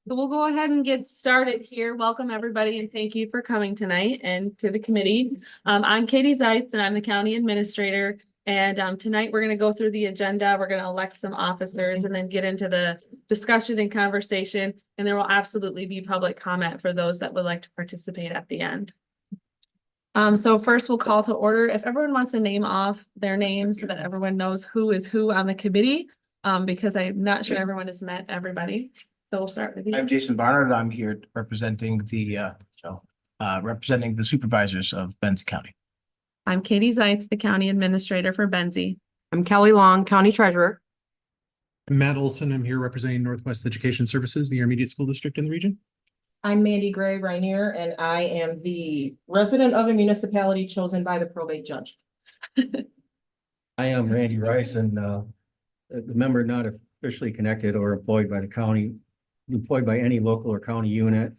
So we'll go ahead and get started here. Welcome, everybody, and thank you for coming tonight and to the committee. I'm Katie Zeitz, and I'm the county administrator. And tonight we're going to go through the agenda. We're going to elect some officers and then get into the discussion and conversation. And there will absolutely be public comment for those that would like to participate at the end. So first we'll call to order. If everyone wants to name off their names so that everyone knows who is who on the committee, because I'm not sure everyone has met everybody. So we'll start with you. I'm Jason Barnard. I'm here representing the supervisors of Benzie County. I'm Katie Zeitz, the county administrator for Benzie. I'm Kelly Long, County Treasurer. I'm Matt Olson. I'm here representing Northwest Education Services, the intermediate school district in the region. I'm Mandy Gray Rainier, and I am the resident of a municipality chosen by the probate judge. I am Randy Rice, and the member not officially connected or employed by the county, employed by any local or county unit,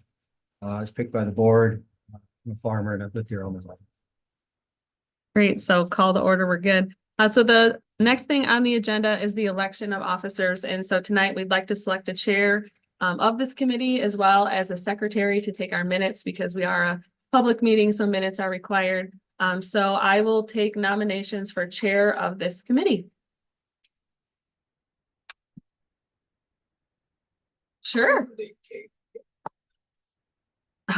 is picked by the board. I'm a farmer and I've lived here all my life. Great, so call to order, we're good. So the next thing on the agenda is the election of officers. And so tonight we'd like to select a chair of this committee as well as a secretary to take our minutes because we are a public meeting, so minutes are required. So I will take nominations for chair of this committee. Sure.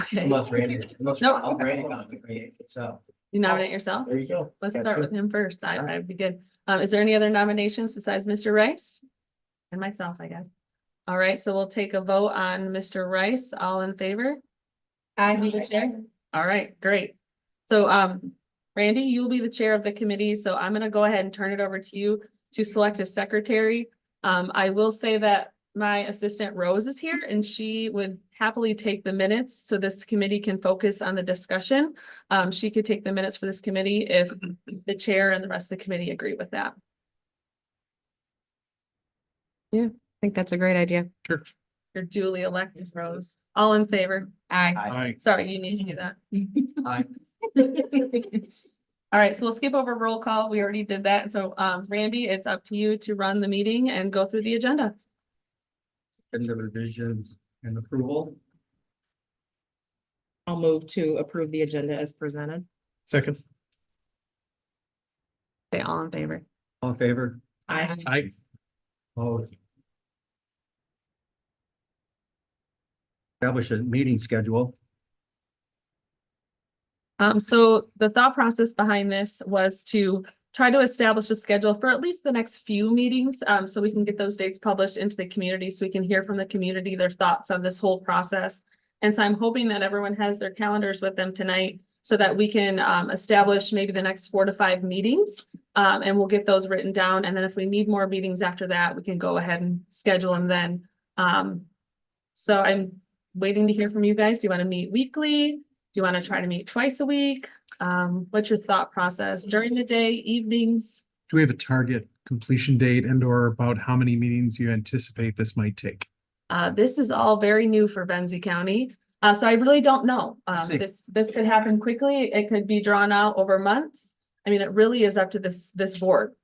Okay. Unless Randy, No. Randy, so You nominate yourself? there you go. Let's start with him first. I'd be good. Is there any other nominations besides Mr. Rice? And myself, I guess. All right, so we'll take a vote on Mr. Rice. All in favor? Aye. The chair? All right, great. So, Randy, you will be the chair of the committee, so I'm gonna go ahead and turn it over to you to select a secretary. I will say that my assistant Rose is here and she would happily take the minutes so this committee can focus on the discussion. She could take the minutes for this committee if the chair and the rest of the committee agree with that. I think that's a great idea. Sure. You're duly elected, Rose. All in favor? Aye. Aye. Sorry, you need to do that. Aye. All right, so we'll skip over roll call. We already did that. So, Randy, it's up to you to run the meeting and go through the agenda. Agenda revisions and approval. I'll move to approve the agenda as presented. Second. Say all in favor. All in favor? Aye. Aye. Opposed? Establish a meeting schedule. So the thought process behind this was to try to establish a schedule for at least the next few meetings, so we can get those dates published into the community, so we can hear from the community their thoughts on this whole process. And so I'm hoping that everyone has their calendars with them tonight so that we can establish maybe the next 4 to 5 meetings, and we'll get those written down. And then if we need more meetings after that, we can go ahead and schedule them then. So I'm waiting to hear from you guys. Do you want to meet weekly? Do you want to try to meet twice a week? What's your thought process during the day, evenings? Do we have a target completion date and or about how many meetings you anticipate this might take? This is all very new for Benzie County. So I really don't know. This could happen quickly. It could be drawn out over months. I mean, it really is up to this board.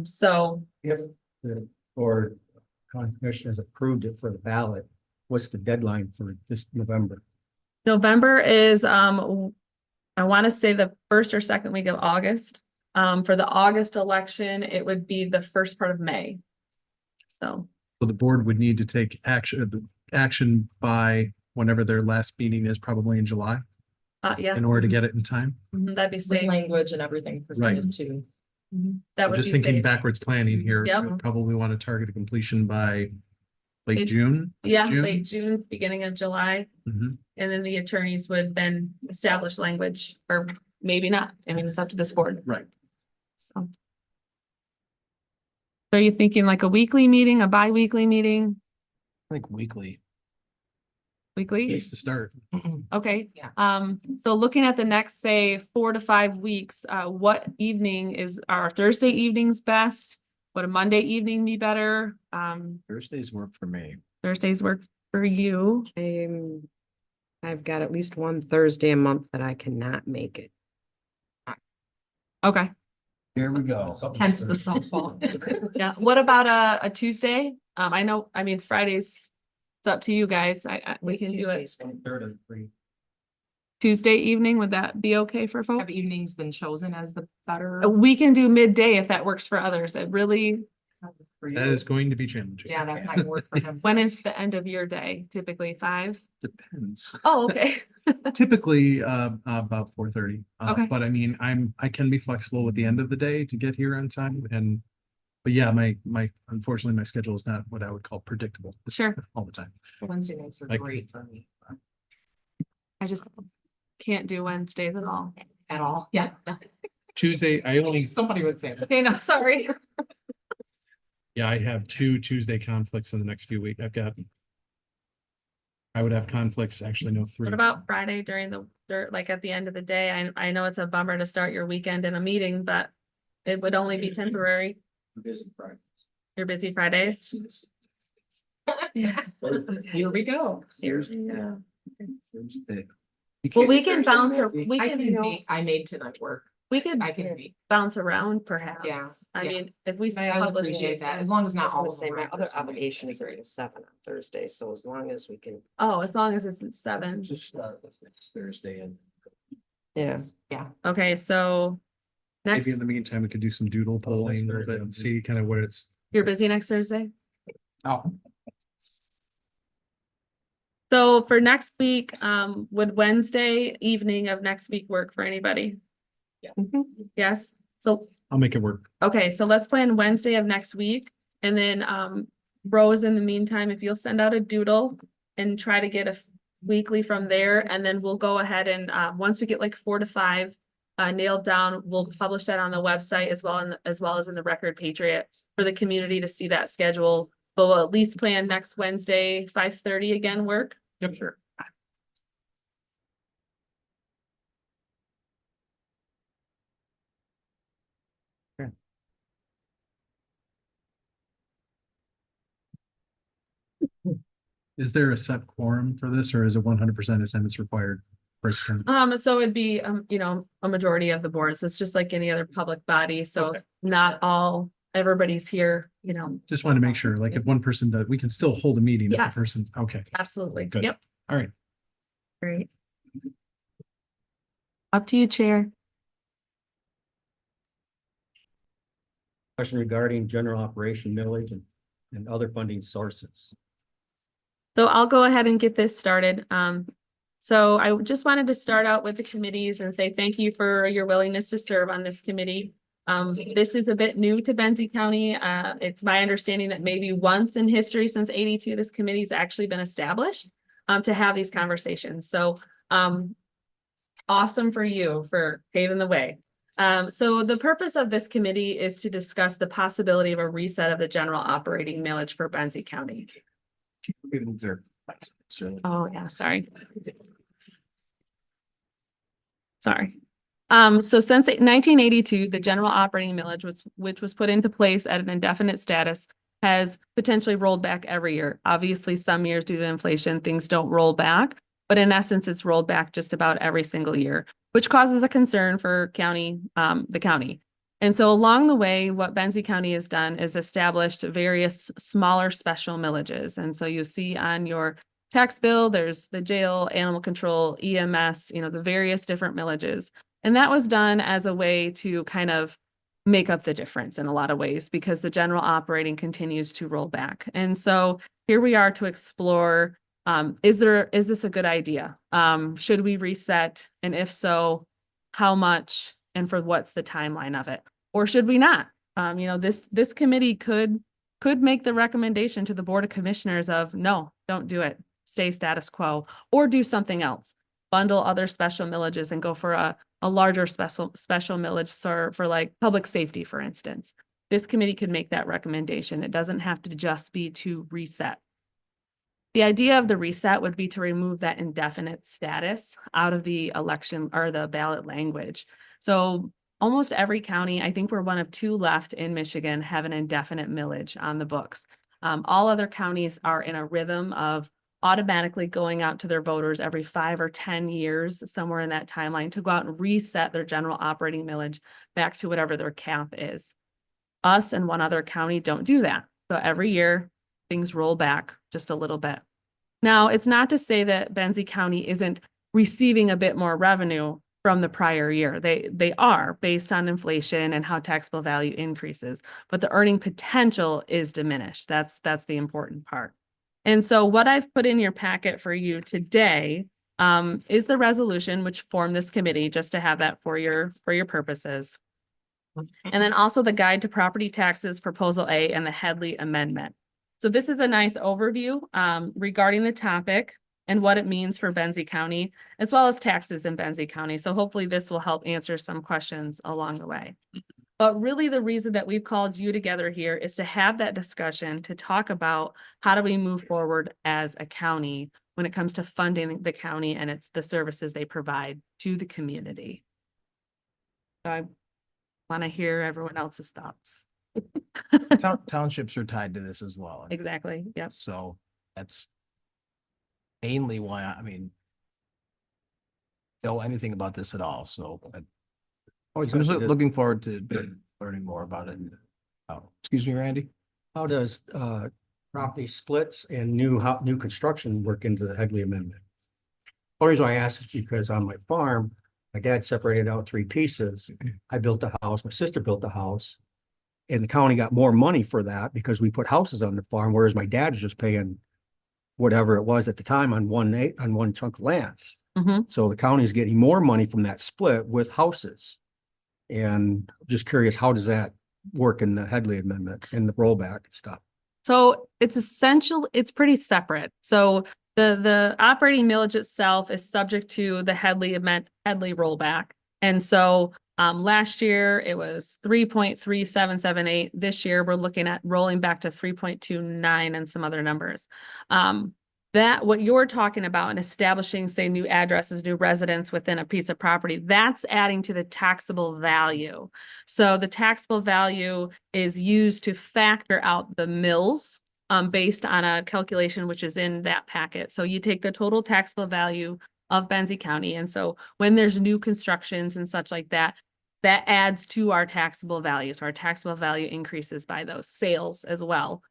So If the board commissioners approved it for the ballot, what's the deadline for this November? November is, I want to say the first or second week of August. For the August election, it would be the first part of May. So the board would need to take action by whenever their last meeting is, probably in July, yeah, in order to get it in time. that'd be With safe. language and everything presented too. That I'm would just be thinking safe. backwards planning here. Yep. We'd probably want to target a completion by late It- June. Yeah, June? late June, beginning of July. Mhm. And then the attorneys would then establish language, or maybe not. I mean, it's up to this board. Right. So. Are you thinking like a weekly meeting, a bi-weekly meeting, I think weekly. weekly? Place to start. Okay. Yeah. So looking at the next, say, 4 to 5 weeks, what evening is our Thursday evenings best? Would a Monday evening be better? Thursdays work for me. Thursdays work for you. I've got at least one Thursday a month that I cannot make it. Okay. Here we go. Hence the softball. Yeah. What about a Tuesday? I know, I mean, Fridays It's up to you guys. We can do it Third of three. Tuesday evening. Would that be okay for folks? Have evenings been chosen as the better? We can do midday if that works for others. It really, for That you? is going to be challenging. Yeah, that's not gonna work for him. when is the end of your day? Typically 5? Depends. Oh, okay. Typically, about 4:30. Okay. But I mean, I can be flexible with the end of the day to get here on time but yeah, unfortunately, my schedule is not what I would call predictable. Sure. All the time. Wednesday nights are Like- great for me. I just can't do Wednesdays at all. At all, yeah. Tuesday, Somebody would say that. Okay, no, sorry. yeah, I have 2 Tuesday conflicts in the next few weeks. I would have conflicts, actually, no, 3. What about Friday during like at the end of the day? I know it's a bummer to start your weekend in a meeting, but it would only be temporary. You're busy Fridays? Yeah. Here we go. Yeah. Thursday. Well, we can bounce, we I can, can make, I made tonight work. we could I can make. bounce around perhaps. Yeah, I yeah. mean, if we I would publish. appreciate that, as long as I not was all gonna of say, them. my are other personally obligation is great. until 7 on Thursday, so as long as we can, Oh, as long as it's at 7. Just start with next Thursday and. yeah. Okay, so next, Maybe in the meantime, we could do some doodle polling a little bit and see kind of where it's. you're busy next Thursday? Oh. So for next week, would Wednesday evening of next week work for anybody? Yes, so, I'll make it work. okay, so let's plan Wednesday of next week. And then, Rose, in the meantime, if you'll send out a doodle and try to get a weekly from there, and then we'll go ahead and, once we get like 4 to 5 nailed down, we'll publish that on the website as well, as well as in the Record Patriot for the community to see that schedule. But we'll at least plan next Wednesday, 5:30 again, work? Yep, sure. Is there a set quorum for this, or is it 100% attendance required? So it'd be, a majority of the board, so it's just like any other public body, so Okay. not everybody's here, Just want to make sure, like if one person does, we can still hold a meeting if Yes. the person, okay, absolutely, Good. yep. all right. Great. Up to you, Chair. Question regarding general operation millage and other funding sources. So I'll go ahead and get this started. So I just wanted to start out with the committees and say thank you for your willingness to serve on this committee. This is a bit new to Benzie County. It's my understanding that maybe once in history since '82, this committee's actually been established to have these conversations. So awesome for you for paving the way. So the purpose of this committee is to discuss the possibility of a reset of the general operating millage for Benzie County. People there. Oh, yeah, sorry. Sorry. So since 1982, the general operating millage, which was put into place at an indefinite status, has potentially rolled back every year. Obviously, some years due to inflation, things don't roll back, but in essence, it's rolled back just about every single year, which causes a concern for the county. And so along the way, what Benzie County has done is established various smaller special millages. And so you see on your tax bill, there's the jail, animal control, EMS, the various different millages. And that was done as a way to kind of make up the difference in a lot of ways because the general operating continues to roll back. And so here we are to explore, is this a good idea? Should we reset? And if so, how much and for what's the timeline of it? Or should we not? This committee could make the recommendation to the Board of Commissioners of no, don't do it, stay status quo, or do something else, bundle other special millages and go for a larger special millage for like public safety, for instance. This committee could make that recommendation. It doesn't have to just be to reset. The idea of the reset would be to remove that indefinite status out of the election or the ballot language. So almost every county, I think we're one of 2 left in Michigan, have an indefinite millage on the books. All other counties are in a rhythm of automatically going out to their voters every 5 or 10 years, somewhere in that timeline, to go out and reset their general operating millage back to whatever their cap is. Us and one other county don't do that. So every year, things roll back just a little bit. Now, it's not to say that Benzie County isn't receiving a bit more revenue from the prior year. They are based on inflation and how taxable value increases, but the earning potential is diminished. That's the important part. And so what I've put in your packet for you today is the resolution which formed this committee, just to have that for your purposes. And then also the guide to property taxes, proposal A, and the Headley amendment. So this is a nice overview regarding the topic and what it means for Benzie County, as well as taxes in Benzie County. So hopefully this will help answer some questions along the way. But really the reason that we've called you together here is to have that discussion, to talk about how do we move forward as a county when it comes to funding the county and it's the services they provide to the community. So I want to hear everyone else's thoughts. Townships are tied to this as well. Exactly, yep. So that's mainly why, I mean, know anything about this at all, so I'm just looking forward to learning more about it. Oh, excuse me, Randy? How does property splits and new construction work into the Headley Amendment? The reason I ask is because on my farm, my dad separated out 3 pieces. I built a house, my sister built a house. And the county got more money for that because we put houses on the farm, whereas my dad was just paying whatever it was at the time on one chunk of land. Mhm. So the county is getting more money from that split with houses. And just curious, how does that work in the Headley Amendment and the rollback and stuff? So it's it's pretty separate. So the operating millage itself is subject to the Headley rollback. And so last year it was 3.3778. This year we're looking at rolling back to 3.29 and some other numbers. That what you're talking about and establishing, say, new addresses, new residents within a piece of property, that's adding to the taxable value. So the taxable value is used to factor out the mills based on a calculation which is in that packet. So you take the total taxable value of Benzie County. And so when there's new constructions and such like that, that adds to our taxable value. So our taxable value increases by those sales as well.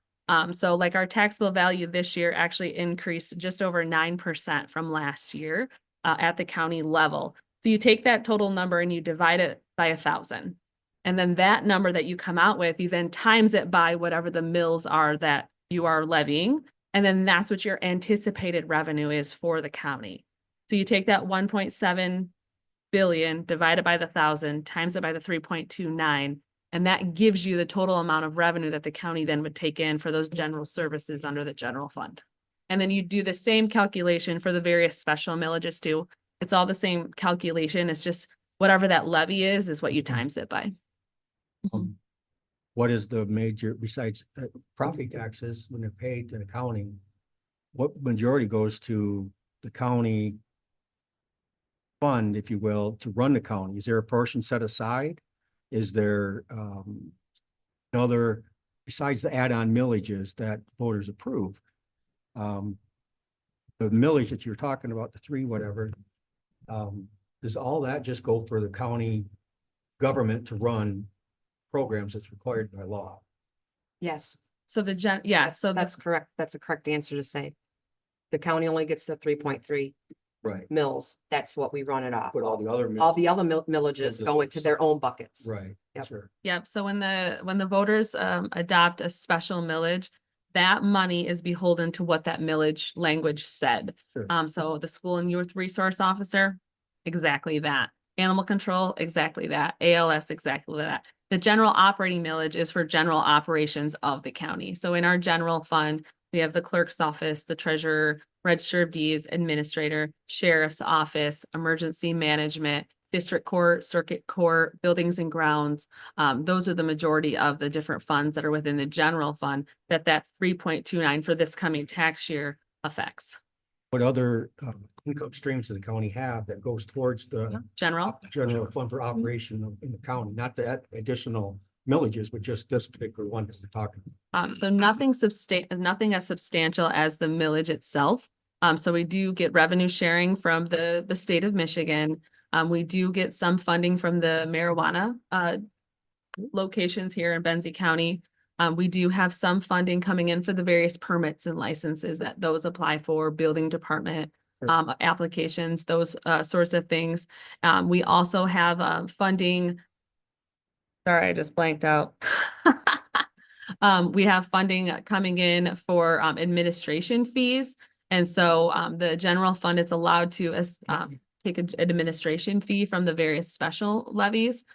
So like our taxable value this year actually increased just over 9% from last year at the county level. So you take that total number and you divide it by 1,000. And then that number that you come out with, you then times it by whatever the mills are that you are levying. And then that's what your anticipated revenue is for the county. So you take that 1.7 billion divided by the 1,000 times it by the 3.29. And that gives you the total amount of revenue that the county then would take in for those general services under the general fund. And then you do the same calculation for the various special millages too. It's all the same calculation. It's just whatever that levy is what you times it by. What is the major, besides property taxes, when they're paid to the county, what majority goes to the county fund, if you will, to run the county? Is there a portion set aside? Is there other, besides the add-on millages that voters approve? The millage that you're talking about, the 3 whatever, does all that just go for the county government to run programs that's required by law? Yes, So the so that's correct. That's a correct answer to say. The county only gets the 3.3 Right. mills. That's what we run it off. But all the other. All the other millages go into their own buckets. Right, Yep. sure. Yep. So when the voters adopt a special millage, that money is beholden to what that millage language said. Sure. So the school and youth resource officer, exactly that. Animal control, exactly that. ALS, exactly that. The general operating millage is for general operations of the county. So in our general fund, we have the clerk's office, the treasurer, register of deeds, administrator, sheriff's office, emergency management, district court, circuit court, buildings and grounds. Those are the majority of the different funds that are within the general fund that 3.29 for this coming tax year affects. What other income streams do the county have that goes towards the General. general fund for operation in the county? Not the additional millages, but just this particular one that we're talking about. So nothing as substantial as the millage itself. So we do get revenue sharing from the state of Michigan. We do get some funding from the marijuana locations here in Benzie County. We do have some funding coming in for the various permits and licenses that those apply for, building department applications, those sorts of things. We also have funding. Sorry, I just blanked out. We have funding coming in for administration fees. And so the general fund is allowed to take an administration fee from the various special levies,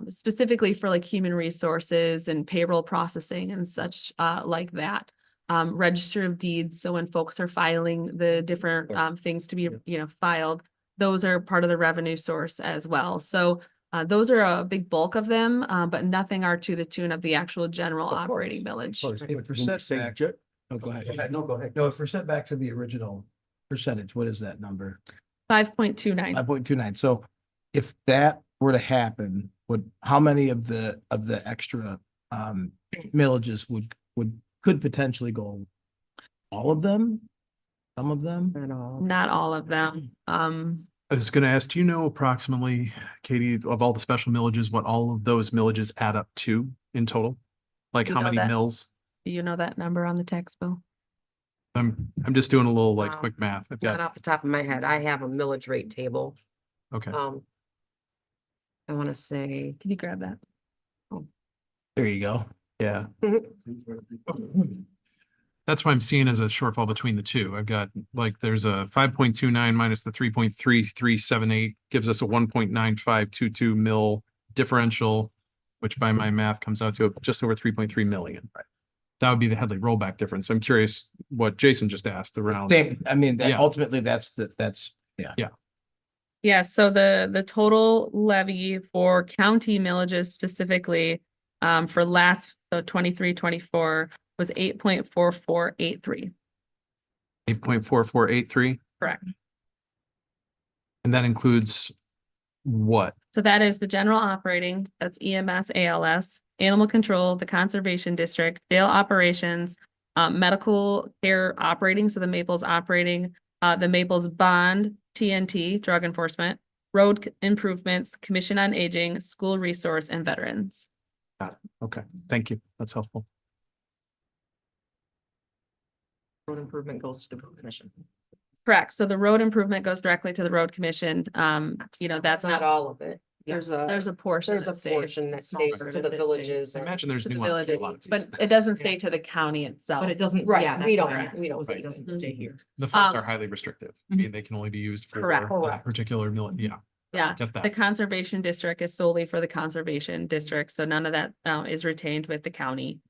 specifically for like human resources and payroll processing and such like that. Register of deeds. So when folks are filing the different things to be, filed, those are part of the revenue source as well. So those are a big bulk of them, but nothing are to the tune of the actual general Of course, operating Of millage. course. If we're When you set say back- ju- Oh, go ahead. No, go ahead. No, if we're set back to the original percentage, what is that number? 5.29. 5.29. So if that were to happen, how many of the extra millages could potentially go? All of them? Some of them? Not all of them. I was gonna ask, do you know approximately, Katie, of all the special millages, what all of those millages add up to in total? Like You how know many that. mills? Do you know that number on the tax bill? I'm just doing a little like Wow. quick math. I've Not got, off the top of my head. I have a millage rate table. okay. I want to say, Can you grab that? There you go. Yeah. That's why I'm seeing as a shortfall between the two. I've got like, there's a 5.29 minus the 3.3378 gives us a 1.9522 mil differential, which by my math comes out to just over 3.3 million. That would be the Headley rollback difference. I'm curious what Jason just asked around. Same, I mean, Yeah. ultimately, that's. Yeah, so the total levy for county millages specifically, for last, so 23-24 was 8.4483. 8.4483, Correct. and that includes what? So that is the general operating, that's EMS, ALS, animal control, the conservation district, jail operations, medical care operating, so the Maples operating, the Maples bond, TNT, drug enforcement, road improvements, commission on aging, school resource, and veterans. Okay, thank you. That's helpful. Road improvement goes to the road commission. Correct, so the road improvement goes directly to the road commission, that's not not, all of it. there's a portion There's that a stays. portion that Small stays part to of the it that stays. villages. I and- imagine there's To the nuance to a villages, lot of these. but it doesn't stay to the county itself. But it doesn't, Right, yeah, we that's don't- why, we don't, Right. it doesn't stay here. The funds Um, are highly restrictive. I mean, they can only be used for Correct. that particular mill. Yeah, Yeah, get the that. conservation district is solely for the conservation district, so none of that is retained with the county.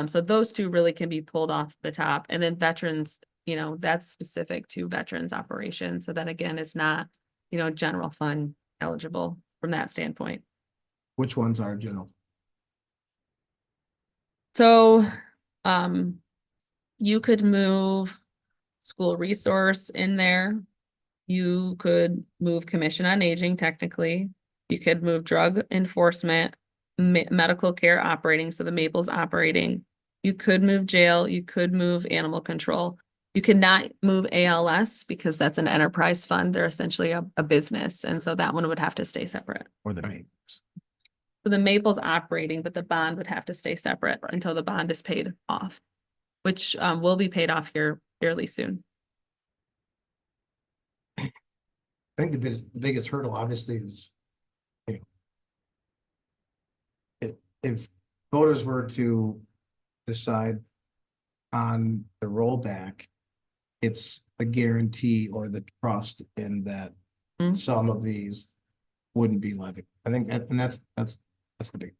So those two really can be pulled off the top, and then veterans, that's specific to veterans operations, so that again is not, general fund eligible from that standpoint. Which ones are general? So, you could move school resource in there. You could move commission on aging technically. You could move drug enforcement, medical care operating, so the Maples operating. You could move jail, you could move animal control. You could not move ALS because that's an enterprise fund. They're essentially a business, and so that one would have to stay separate. Or the Right. mains? So the Maples operating, but the bond would have to stay separate until the bond is paid off, which will be paid off here fairly soon. I think the biggest hurdle obviously is. If voters were to decide on the rollback, it's the guarantee or the trust in that Mhm. some of these wouldn't be levied. I think that, and that's the big.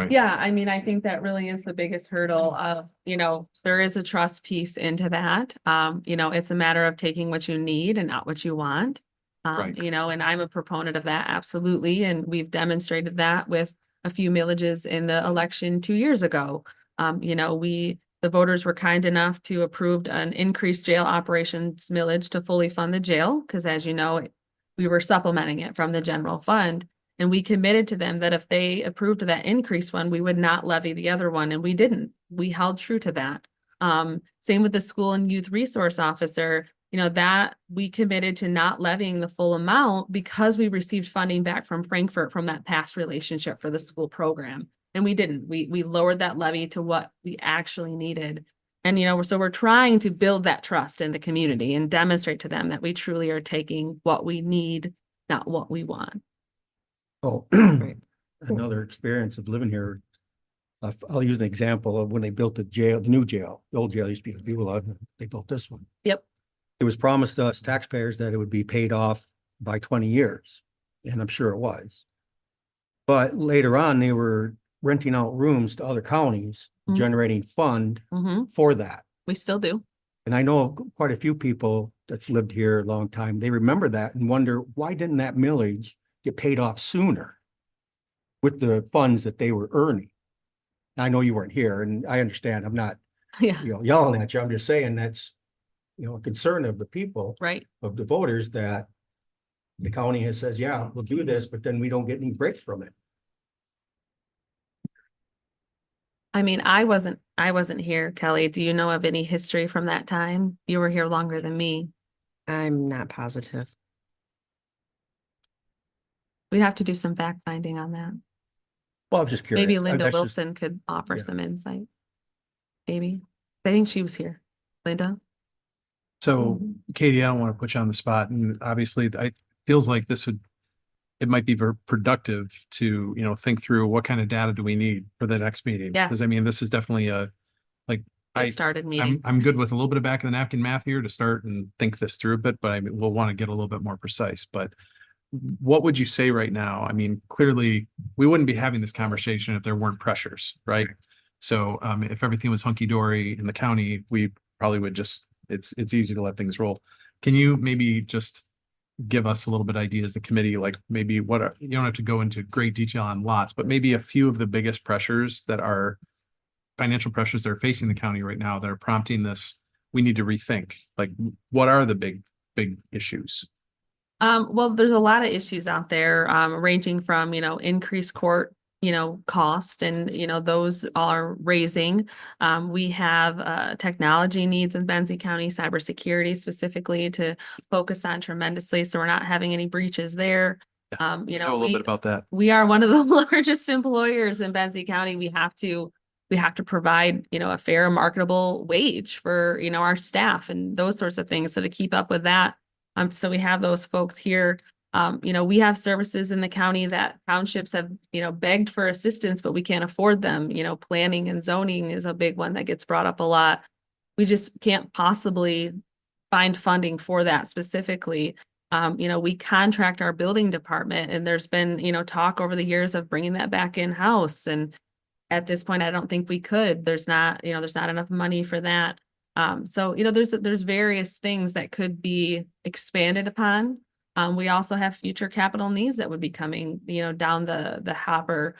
Yeah, I mean, I think that really is the biggest hurdle of, there is a trust piece into that. It's a matter of taking what you need and not what you want. Right. And I'm a proponent of that, absolutely. And we've demonstrated that with a few millages in the election 2 years ago. The voters were kind enough to approve an increased jail operations millage to fully fund the jail, because as you know, we were supplementing it from the general fund. And we committed to them that if they approved that increase one, we would not levy the other one, and we didn't. We held true to that. Same with the school and youth resource officer, that we committed to not levying the full amount because we received funding back from Frankfurt from that past relationship for the school program. And we didn't. We lowered that levy to what we actually needed. And, you know, so we're trying to build that trust in the community and demonstrate to them that we truly are taking what we need, not what we want. Oh, Right. another experience of living here. I'll use an example of when they built the jail, the new jail. The old jail used to be Beulah. They built this one. Yep. It was promised to us taxpayers that it would be paid off by 20 years, and I'm sure it was. But later on, they were renting out rooms to other counties, Mhm. generating fund Hmm. for that. We still do. And I know quite a few people that's lived here a long time. They remember that and wonder, why didn't that millage get paid off sooner with the funds that they were earning? I know you weren't here, and I understand. I'm not, Yeah, yelling at you. I'm just saying that's, a concern of the people, right. of the voters, that the county has says, yeah, we'll do this, but then we don't get any breaks from it. I mean, I wasn't here, Kelly. Do you know of any history from that time? You were here longer than me. I'm not positive. We'd have to do some fact finding on that. Well, I'm just curious. Maybe Linda That's just- Wilson could offer yeah. some insight. Maybe. I think she was here. Linda? So Katie, I don't want to put you on the spot, and obviously feels like it might be very productive to, think through what kind of data do we need for the next meeting? Yeah. Because I mean, this is definitely I- Get started meeting. I'm good with a little bit of back of the napkin math here to start and think this through a bit, but I mean, we'll want to get a little bit more precise. But what would you say right now? I mean, clearly we wouldn't be having this conversation if there weren't pressures, right? So if everything was hunky dory in the county, we probably would just, it's easy to let things roll. Can you maybe just give us a little bit ideas, the committee, like maybe you don't have to go into great detail on lots, but maybe a few of the biggest pressures that are financial pressures that are facing the county right now that are prompting this, we need to rethink, like what are the big issues? Well, there's a lot of issues out there, ranging from, increased court, cost and, those are raising. We have, technology needs in Benzie County, cybersecurity specifically to focus on tremendously. So we're not having any breaches there. Know a little bit about that. We are one of the largest employers in Benzie County. We have to provide, a fair marketable wage for, our staff and those sorts of things. So to keep up with that, so we have those folks here. We have services in the county that townships have, begged for assistance, but we can't afford them. Planning and zoning is a big one that gets brought up a lot. We just can't possibly find funding for that specifically. We contract our building department and there's been, talk over the years of bringing that back in-house. And at this point, I don't think we could. There's not enough money for that. So, there's various things that could be expanded upon. We also have future capital needs that would be coming, down the hopper.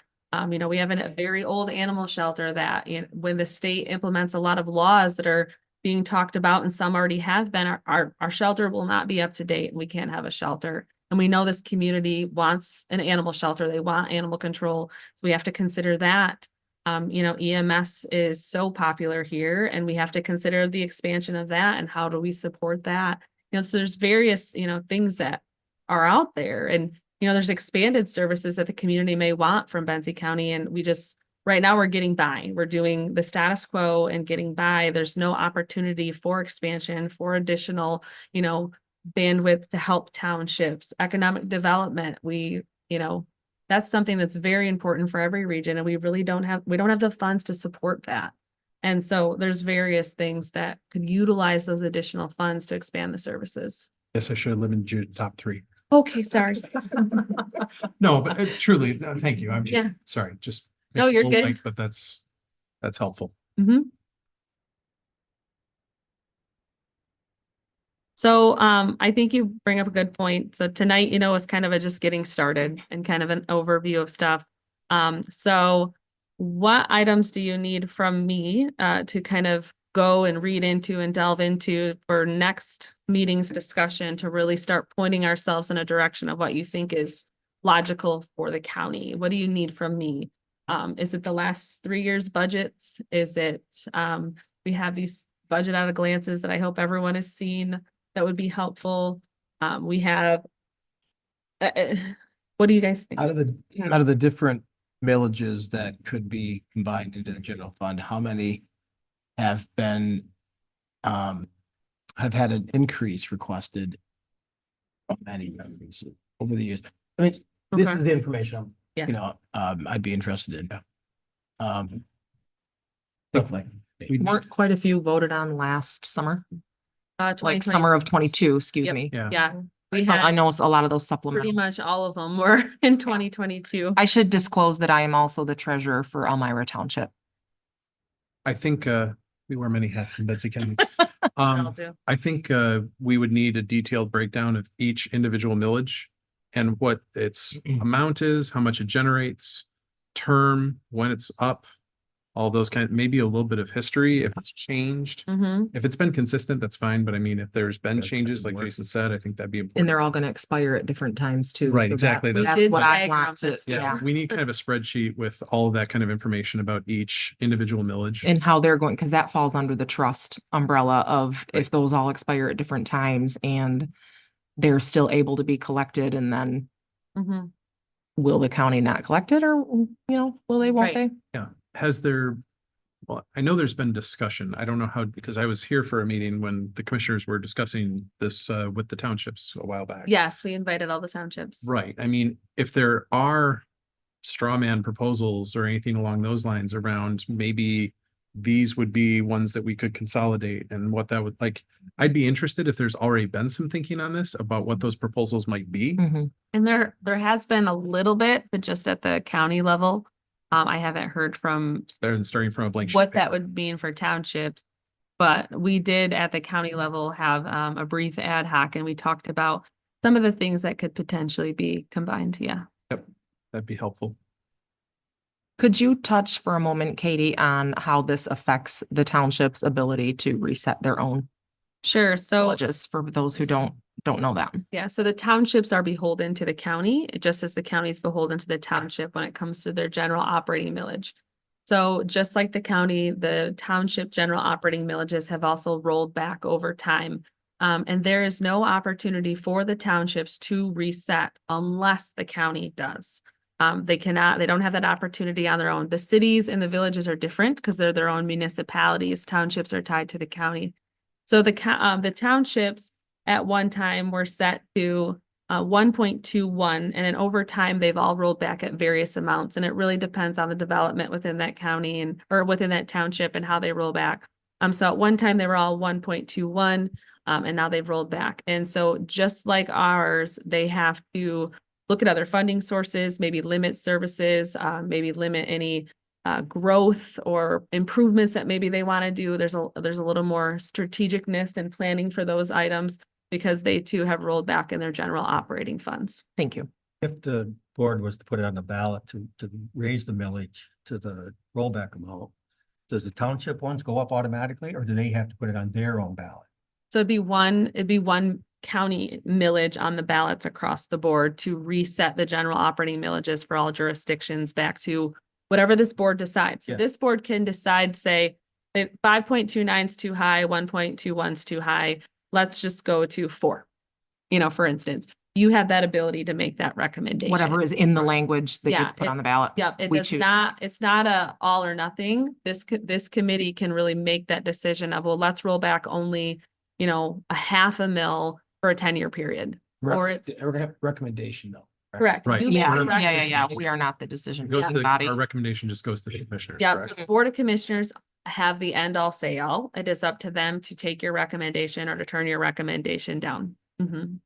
We have a very old animal shelter that, when the state implements a lot of laws that are being talked about and some already have been, our shelter will not be up to date and we can't have a shelter. And we know this community wants an animal shelter. They want animal control. So we have to consider that. EMS is so popular here and we have to consider the expansion of that and how do we support that? So there's various, things that are out there and, there's expanded services that the community may want from Benzie County. And right now we're getting by. We're doing the status quo and getting by. There's no opportunity for expansion, for additional, bandwidth to help townships, economic development. That's something that's very important for every region. And we don't have the funds to support that. And so there's various things that could utilize those additional funds to expand the services. Yes, I should have limited you to top 3. Okay, sorry. No, but truly, thank you. I'm Yeah. sorry, just. No, you're a little good. late, but that's helpful. Mhm. So, I think you bring up a good point. So tonight, is kind of just getting started and kind of an overview of stuff. So what items do you need from me, to kind of go and read into and delve into for next meeting's discussion to really start pointing ourselves in a direction of what you think is logical for the county? What do you need from me? Is it the last 3 years' budgets? Is it, we have these budget at a glances that I hope everyone has seen that would be helpful. We have, what do you guys think? Out of the different millages that could be combined into the general fund, how many have been, have had an increase requested from any members over the years? I mean, this Okay. is the information I'm, Yeah. you know, I'd be interested in. Stuff like. Weren't quite a few voted on last summer, like 2020 summer of 22, excuse Yep. me. Yeah. Yeah, we I had know a lot of those pretty supplemental. much all of them were in 2022. I should disclose that I am also the treasurer for Elmira Township. I think, we wear many hats in Benzie County. I'll do. I think, we would need a detailed breakdown of each individual millage and what its amount is, how much it generates, term, when it's up, all those maybe a little bit of history, if it's changed. Mm-hmm. If it's been consistent, that's fine, but I mean, if there's been changes, like Jason said, I think that'd be And important. they're all gonna expire at different times too. Right, so exactly. that- We That's did what I diagram want to, this, Yeah, yeah. we need kind of a spreadsheet with all of that kind of information about each individual millage. And how they're going, because that falls under the trust umbrella of if those all expire at different times and they're still able to be collected, and then Mm-hmm. will the county not collect it, or, will they, won't Right. they? Has there, well, I know there's been discussion. I don't know how, because I was here for a meeting when the commissioners were discussing this with the townships a while back. Yes, we invited all the townships. Right. I mean, if there are straw man proposals or anything along those lines around, maybe these would be ones that we could consolidate and what that would like. I'd be interested if there's already been some thinking on this about what those proposals might be. Mhm. And there has been a little bit, but just at the county level. I haven't heard from Better than starting from a blank sheet. what of that paper. would mean for townships. But we did at the county level have a brief ad hoc, and we talked about some of the things that could potentially be combined. Yeah. That'd be helpful. Could you touch for a moment, Katie, on how this affects the township's ability to reset their own Sure. So villages for those who don't know that? yeah, so the townships are beholden to the county, just as the county is beholden to the township when it comes to their general operating millage. So just like the county, the township general operating millages have also rolled back over time. And there is no opportunity for the townships to reset unless the county does. They don't have that opportunity on their own. The cities and the villages are different because they're their own municipalities. Townships are tied to the county. So the townships at one time were set to 1.21, and then over time they've all rolled back at various amounts, and it really depends on the development within that county or within that township and how they roll back. So at one time they were all 1.21, and now they've rolled back. And so just like ours, they have to look at other funding sources, maybe limit services, maybe limit any growth or improvements that maybe they want to do. There's a little more strategicness and planning for those items because they too have rolled back in their general operating funds. Thank you. If the board was to put it on the ballot to raise the millage to the rollback amount, does the township ones go up automatically, or do they have to put it on their own ballot? So it'd be one county millage on the ballots across the board to reset the general operating millages for all jurisdictions back to whatever this board decides. So Yeah. this board can decide, say, if 5.29 is too high, 1.21 is too high, let's just go to 4. For instance, you have that ability to make that recommendation. Whatever is in the language that Yeah, gets put on the ballot. Yep, we it's choose. not a all or nothing. This committee can really make that decision of, well, let's roll back only, a half a mil for a 10-year period. Or it's Recommendation though. correct. Right. You make Yeah, the yeah. recommendation. We are not the decision It goes to making body. our recommendation just goes to the commissioners. Yeah, correct? so the Board of Commissioners have the end all say all. It is up to them to take your recommendation or to turn your recommendation down. Mhm.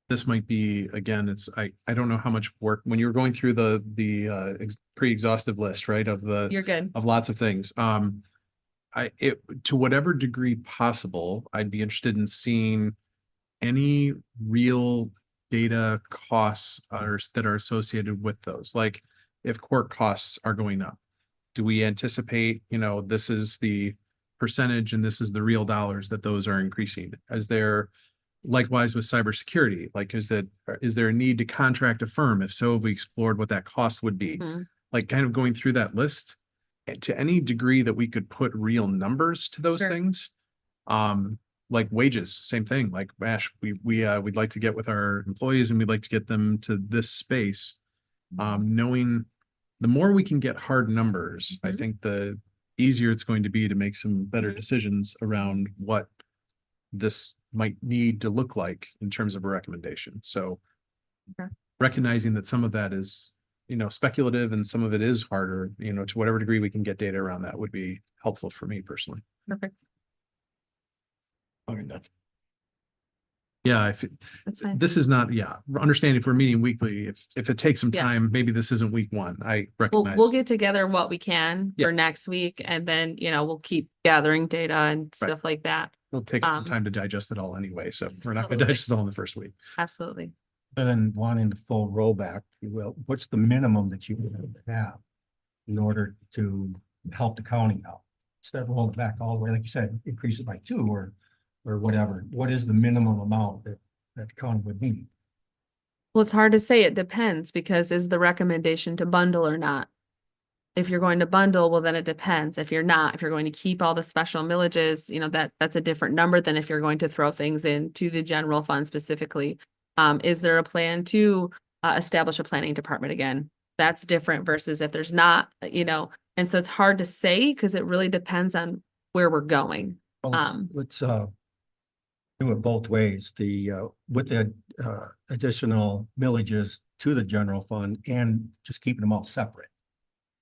This might be, again, I don't know how much work, when you were going through the pre-exhaustive list, right, of You're good. of lots of things. To whatever degree possible, I'd be interested in seeing any real data costs that are associated with those. Like if court costs are going up, do we anticipate, this is the percentage and this is the real dollars that those are increasing? Is there, likewise with cybersecurity, like is there a need to contract a firm? If so, have we explored what that cost would be? Mhm. Like kind of going through that list to any degree that we could put real numbers to those Sure. things. like wages, same thing, like Ash, we'd like to get with our employees and we'd like to get them to this space. Knowing the more we can get hard numbers, I Mhm. think the easier it's going to be to make some better Mhm. decisions around what this might need to look like in terms of a recommendation. So Okay. recognizing that some of that is, speculative and some of it is harder, to whatever degree we can get data around that would be helpful for me personally. Perfect. Okay, that's- Yeah, if That's fine. this is not, understanding if we're meeting weekly, if it takes some Yeah. time, maybe this isn't week one. I We'll recognize. get together what we can Yeah. for next week and then, we'll keep gathering data and stuff like that. It'll take us some um, time to digest it all anyway, so we're not gonna Absolutely. digest it all in the first week. Absolutely. Other than wanting the full rollback, if you will, what's the minimum that you would have in order to help the county out? Instead of rolling it back all the way, like you said, increase it by 2 or whatever. What is the minimum amount that the county would need? Well, it's hard to say. It depends because is the recommendation to bundle or not? If you're going to bundle, well, then it depends. If you're not, if you're going to keep all the special millages, that's a different number than if you're going to throw things into the general fund specifically. Is there a plan to establish a planning department again? That's different versus if there's not, and so it's hard to say because it really depends on where we're going. Well, let's do it both ways, with the additional millages to the general fund and just keeping them all separate.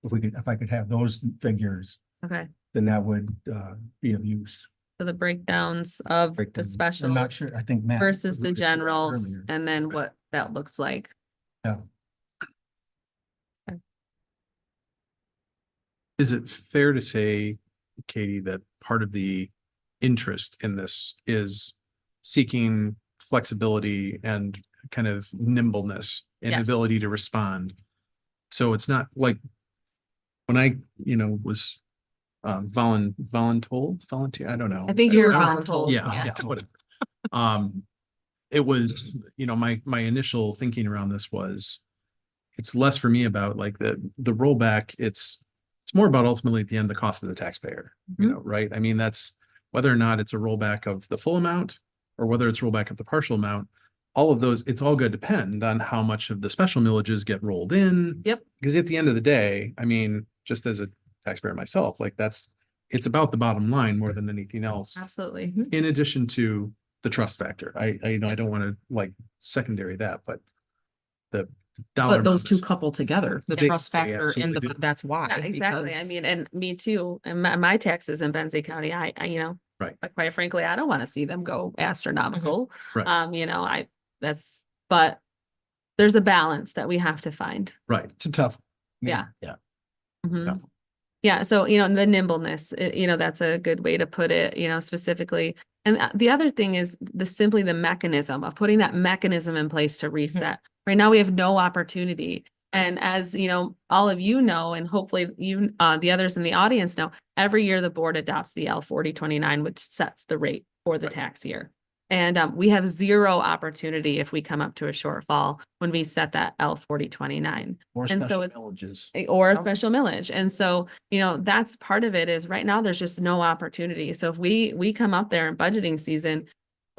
If I could have those figures, Okay. then that would be of use. So the breakdowns of the Breakdown. specials I'm not sure, I think Matt. versus the alluded to that generals earlier. and then what that looks like. Yeah. Is it fair to say, Katie, that part of the interest in this is seeking flexibility and kind of nimbleness and Yes. ability to respond? So it's not like when I, was volunteer, I don't know. I think you were Voluntold. voluntold. Yeah, whatever. It was, my initial thinking around this was, it's less for me about like the rollback. It's more about ultimately at the end, the cost of the taxpayer, right? I mean, that's whether or not it's a rollback of the full amount or whether it's rollback of the partial amount. All of those, it's all going to depend on how much of the special millages get rolled in. Yep. Because at the end of the day, I mean, just as a taxpayer myself, like it's about the bottom line more than anything else. Absolutely. In addition to the trust factor, I don't want to like secondary that, but the dollar. But those amount two is- couple together, the They- trust they factor and absolutely do. that's why. Yeah, exactly. I because- mean, and me too. And my taxes in Benzie County, I Right. but quite frankly, I don't want to see them go astronomical. Right. But there's a balance that we have to find. Right. It's a tough. Yeah. Yeah. Mhm. Yeah. Yeah, so, the nimbleness, that's a good way to put it, specifically. And the other thing is simply the mechanism of putting that mechanism in place to reset. Right now, we have no opportunity. And as, all of you know, and hopefully the others in the audience know, every year the board adopts the L4029, which sets the rate for the Right. tax year. And we have zero opportunity if we come up to a shortfall when we set that L4029. More And so special it- villages. Or a Okay. special millage. And so, that's part of it is right now there's just no opportunity. So if we come up there in budgeting season,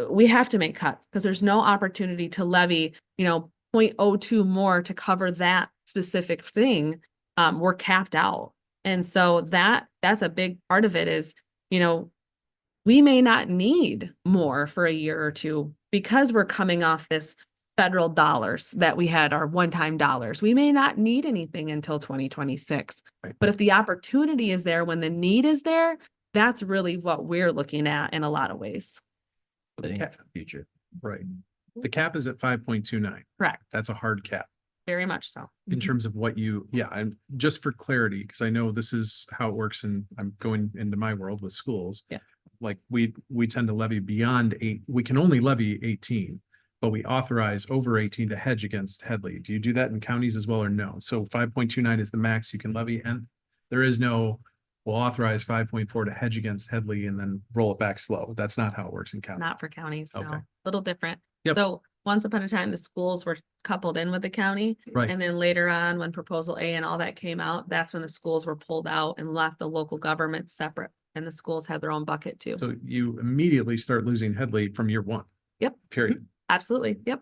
we have to make cuts because there's no opportunity to levy, 0.02 more to cover that specific thing. We're capped out. And so that's a big part of it is, we may not need more for a year or two because we're coming off this federal dollars that we had, our one-time dollars. We may not need anything until 2026. Right. But if the opportunity is there when the need is there, that's really what we're looking at in a lot of ways. Future. Right. The cap is at 5.29. Correct. That's a hard cap Very much so. in terms of what and just for clarity, because I know this is how it works and I'm going into my world with schools. Yeah. Like we tend to levy beyond 8, we can only levy 18, but we authorize over 18 to hedge against Headley. Do you do that in counties as well or no? So 5.29 is the max you can levy and there is no, we'll authorize 5.4 to hedge against Headley and then roll it back slow. That's not how it works in county. Not for counties, no. Okay. Little different. Yep. So once upon a time, the schools were coupled in with the county. Right. And then later on, when proposal A and all that came out, that's when the schools were pulled out and left the local government separate and the schools have their own bucket too. So you immediately start losing Headley from year one. Yep. Period. Absolutely. Yep.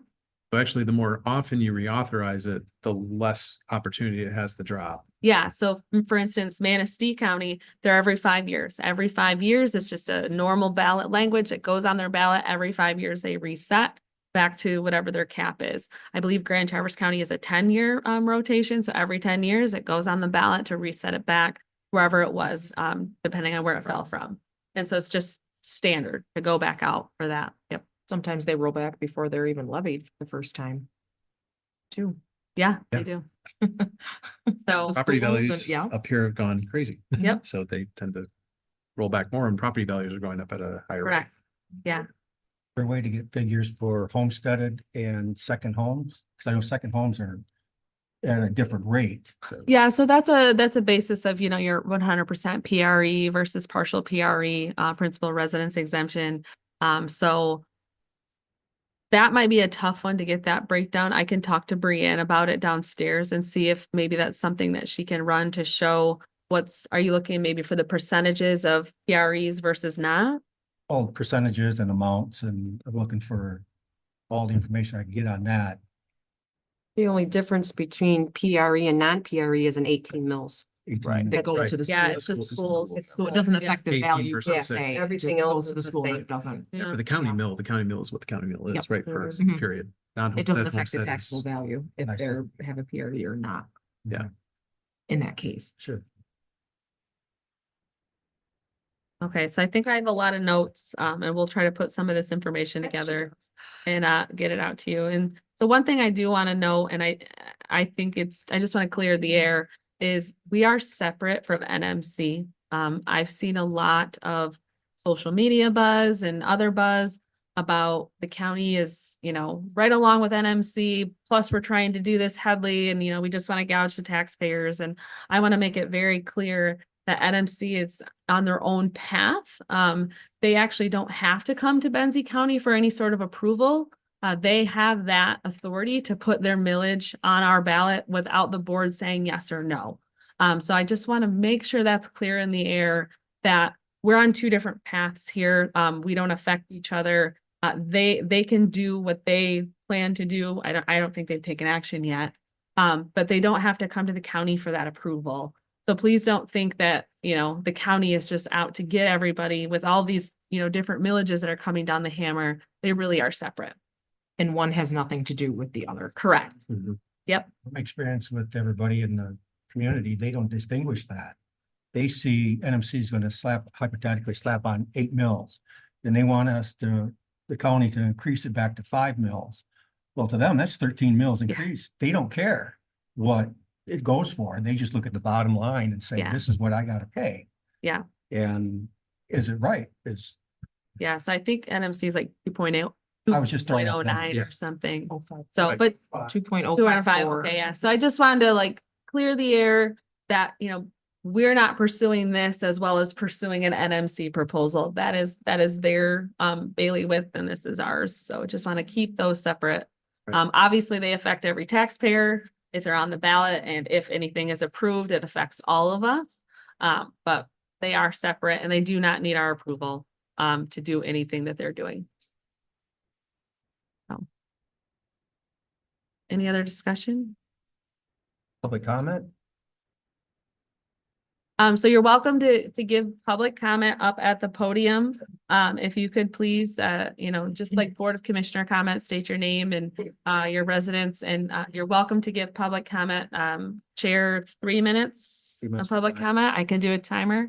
So actually, the more often you reauthorize it, the less opportunity it has to drop. Yeah, so for instance, Manistee County, they're every 5 years. Every 5 years, it's just a normal ballot language that goes on their ballot. Every 5 years, they reset back to whatever their cap is. I believe Grand Traverse County is a 10-year rotation, so every 10 years, it goes on the ballot to reset it back wherever it was, depending on where it fell from. And so it's just standard to go back out for that. Yep. Sometimes they roll back before they're even levied the first time. Too. Yeah, Yeah. they do. So, Property schools and- values yeah. up here have gone crazy. Yep. So they tend to roll back more and property values are going up at a higher rate. correct. Yeah. There a way to get figures for homesteaded and second homes? Because I know second homes are at a different rate. So Yeah, so that's a basis of, your 100% PRE versus partial PRE, principal residence exemption. So that might be a tough one to get that breakdown. I can talk to Brianne about it downstairs and see if maybe that's something that she can run to show are you looking maybe for the percentages of PREs versus not? all percentages and amounts, and I'm looking for all the information I can get on that. The only difference between PRE and non-PRE is an 18 mils. 18 Right, minutes. that goes to the Yeah, school. it's just schools. So it doesn't Yeah. affect the 18%. value per Yeah, se. everything It else goes to is the the school and same. it doesn't. Yeah, Yeah. for the county mill is what the county mill is, Yep. right? For a Mhm. period. It doesn't affect the Non-homestead taxable is- value if I see. they're have a PRE or not Yeah. in that case. Sure. Okay, so I think I have a lot of notes, and we'll try to put some of this information together and get it out to you. And so one thing I do want to know, and I think I just want to clear the air, is we are separate from NMC. I've seen a lot of social media buzz and other buzz about the county is, right along with NMC, plus we're trying to do this Headley and, we just want to gouge the taxpayers. And I want to make it very clear that NMC is on their own path. They actually don't have to come to Benzie County for any sort of approval. They have that authority to put their millage on our ballot without the board saying yes or no. So I just want to make sure that's clear in the air that we're on two different paths here. We don't affect each other. They can do what they plan to do. I don't think they've taken action yet. But they don't have to come to the county for that approval. So please don't think that, the county is just out to get everybody with all these, different millages that are coming down the hammer. They really are separate. And one has nothing to do with the other. Correct. Mhm. My experience with everybody in the community, they don't distinguish that. They see NMC is going to hypothetically slap on 8 mils. Then they want the county to increase it back to 5 mils. Well, to them, that's 13 mils increase. They don't care what it goes for. They just look at the bottom line and say, Yeah. this is what I gotta pay. Yeah. And is it right? Yeah, so I think NMC is like 2.0. I was just throwing out 2.09 Yeah. or something. Oh, five. So, Right. but 2.054. okay, yeah. So I just wanted to clear the air that, we're not pursuing this as well as pursuing an NMC proposal. That is their bailiwick and this is ours. So just want to keep those separate. Right. Obviously they affect every taxpayer if they're on the ballot, and if anything is approved, it affects all of us. But they are separate and they do not need our approval to do anything that they're doing. So. Any other discussion? Public comment? So you're welcome to give public comment up at the podium. If you could please, just like Board of Commissioner comments, state your name and your residence, and you're welcome to give public comment. Chair 3 minutes 3 minutes of for public comment. I can do a timer.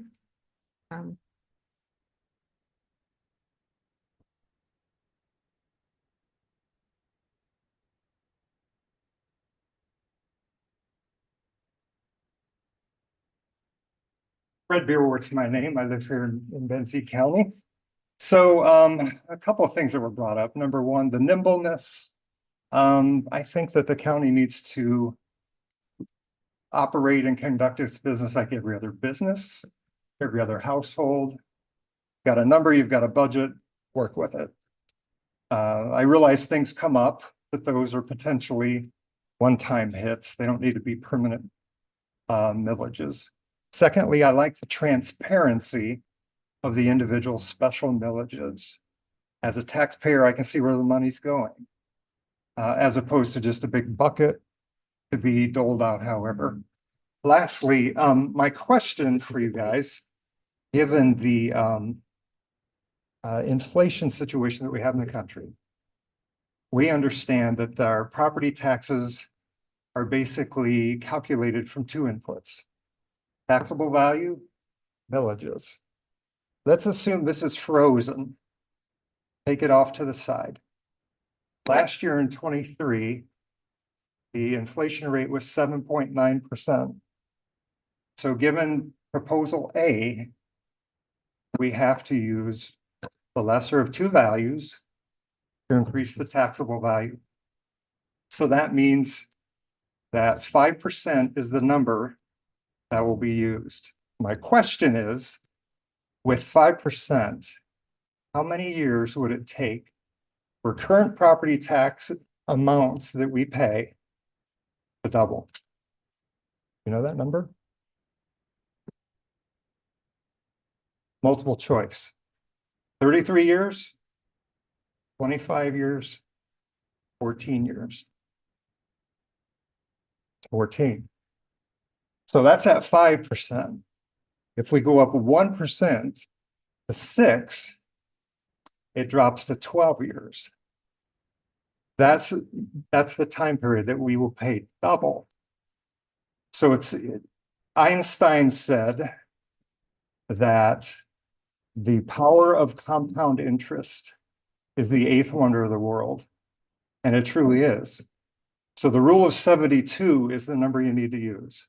Fred Beerworth's my name. I live here in Benzie County. So a couple of things that were brought up. Number one, the nimbleness. I think that the county needs to operate and conduct its business like every other business, every other household. Got a number, you've got a budget, work with it. I realize things come up, but those are potentially one-time hits. They don't need to be permanent millages. Secondly, I like the transparency of the individual special millages. As a taxpayer, I can see where the money's going. As opposed to just a big bucket to be doled out however. Lastly, my question for you guys, given the inflation situation that we have in the country, we understand that our property taxes are basically calculated from two inputs: taxable value, millages. Let's assume this is frozen. Take it off to the side. Last year in 23, the inflation rate was 7.9%. So given proposal A, we have to use the lesser of two values to increase the taxable value. So that means that 5% is the number that will be used. My question is, with 5%, how many years would it take for current property tax amounts that we pay to double? You know that number? Multiple choice. 33 years, 25 years, 14 years. 14. So that's at 5%. If we go up 1% to 6%, it drops to 12 years. That's the time period that we will pay double. So Einstein said that the power of compound interest is the eighth wonder of the world. And it truly is. So the rule of 72 is the number you need to use.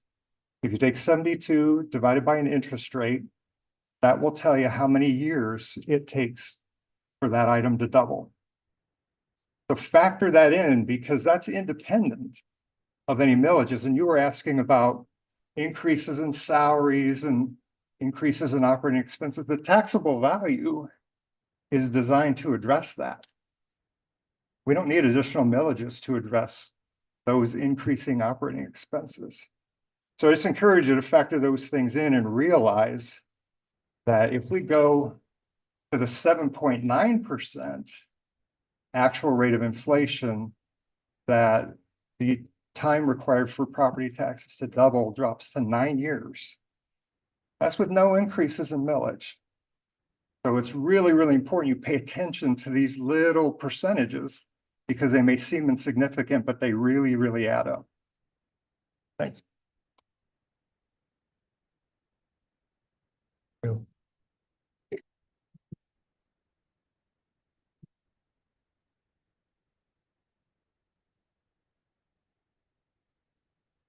If you take 72 divided by an interest rate, that will tell you how many years it takes for that item to double. So factor that in, because that's independent of any millages. And you were asking about increases in salaries and increases in operating expenses. The taxable value is designed to address that. We don't need additional millages to address those increasing operating expenses. So I just encourage you to factor those things in and realize that if we go to the 7.9% actual rate of inflation, that the time required for property taxes to double drops to 9 years. That's with no increases in millage. So it's really, really important you pay attention to these little percentages because they may seem insignificant, but they really, really add up. Thanks.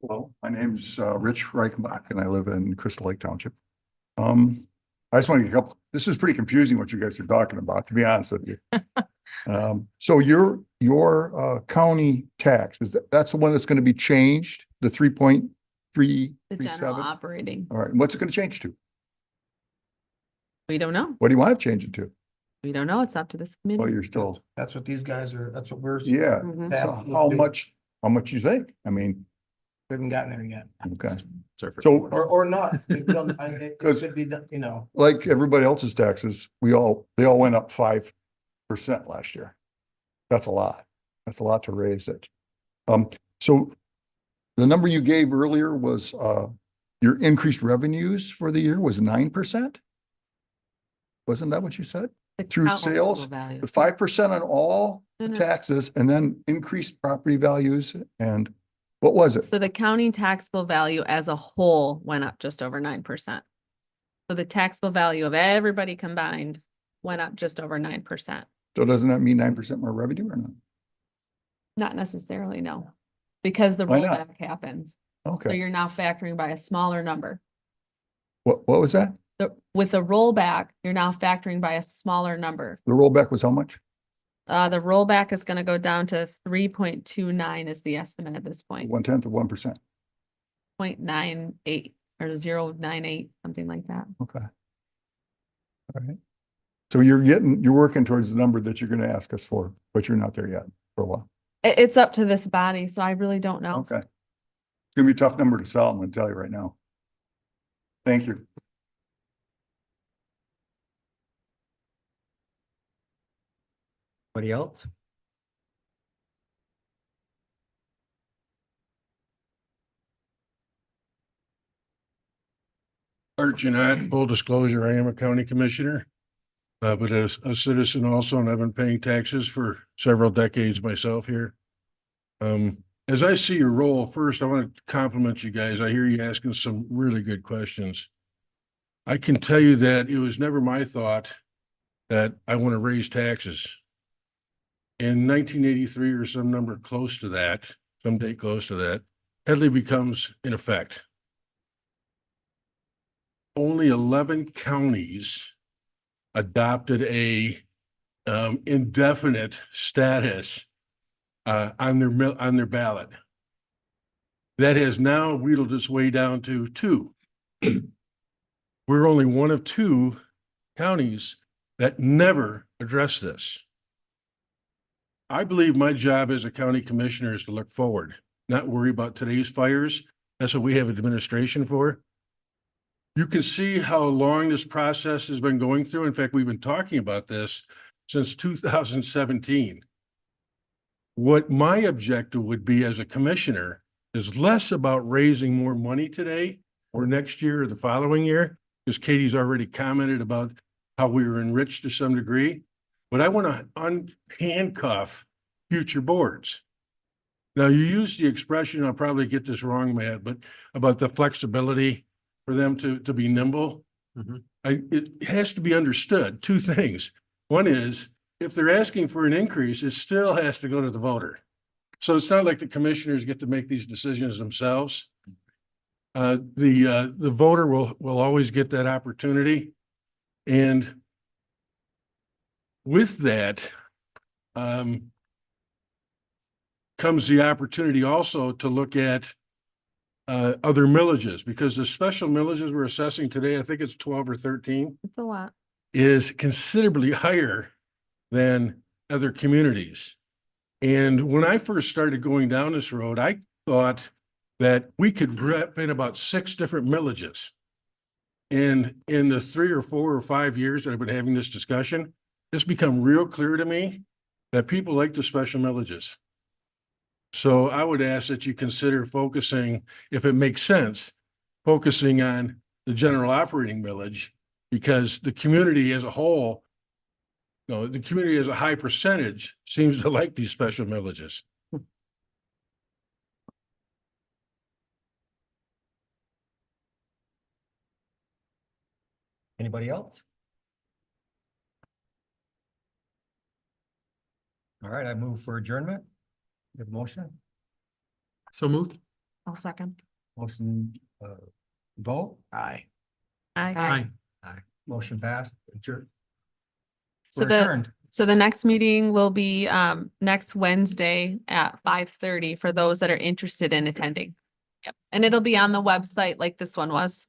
Hello, my name's Rich Reichenbach and I live in Crystal Lake Township. I just want to get a couple, this is pretty confusing what you guys are talking about, to be honest with you. So your county tax, that's the one that's going to be changed, the 3.337? The general operating. All right, and what's it going to change to? We don't know. What do you want to change it to? We don't know. It's up to this Well, committee. you're still, That's what these guys are, that's what we're. yeah. Mhm. So how much you think? I mean, We haven't gotten there yet. okay. Sorry for- So Or not. It Because- could be, you know. like everybody else's taxes, they all went up 5% last year. That's a lot. That's a lot to raise it. So the number you gave earlier was, your increased revenues for the year was 9%? Wasn't that what you said? The through taxable sales, value. The 5% on all No, no. taxes and then increased property values and what was it? So the county taxable value as a whole went up just over 9%. So the taxable value of everybody combined went up just over 9%. So doesn't that mean 9% more revenue or not? Not necessarily, no. Because the Why not? rollback happens. So Okay. you're now factoring by a smaller number. What was that? With the rollback, you're now factoring by a smaller number. The rollback was how much? The rollback is gonna go down to 3.29 is the estimate at this point, 1/10 of 1%. 0.98 or 0.98, something like that. Okay. All right. So you're working towards the number that you're going to ask us for, but you're not there yet for a while. It's up to this body, so I really don't know. Okay. It's gonna be a tough number to sell, I'm gonna tell you right now. Thank you. Anybody else? Art Jeanette, full disclosure, I am a county commissioner. But as a citizen also, and I've been paying taxes for several decades myself here. As I see your role, first, I want to compliment you guys. I hear you asking some really good questions. I can tell you that it was never my thought that I want to raise taxes. In 1983 or some number close to that, some date close to that, Headley becomes in effect. Only 11 counties adopted a indefinite status on their ballot. That has now wheedled its way down to 2. We're only one of 2 counties that never address this. I believe my job as a county commissioner is to look forward, not worry about today's fires. That's what we have administration for. You can see how long this process has been going through. In fact, we've been talking about this since 2017. What my objective would be as a commissioner is less about raising more money today or next year or the following year, because Katie's already commented about how we were enriched to some degree. But I want to unhandcuff future boards. Now, you use the expression, I'll probably get this wrong, Matt, but about the flexibility for them to be nimble. It has to be understood, 2 things. One is, if they're asking for an increase, it still has to go to the voter. So it's not like the commissioners get to make these decisions themselves. The voter will always get that opportunity. And with that, comes the opportunity also to look at other millages, because the special millages we're assessing today, I think it's 12 or 13, It's a lot. is considerably higher than other communities. And when I first started going down this road, I thought that we could wrap in about 6 different millages. And in the 3 or 4 or 5 years that I've been having this discussion, it's become real clear to me that people like the special millages. So I would ask that you consider focusing, if it makes sense, focusing on the general operating millage, because the community as a whole, the community as a high percentage seems to like these special millages. Anybody else? All right, I move for adjournment. You have a motion? So moved. I'll second. Motion, vote? Aye. Aye. Aye. Motion passed. Adjourned. So We're the, adjourned. so the next meeting will be next Wednesday at 5:30 for those that are interested in attending. Yep. And it'll be on the website like this one was.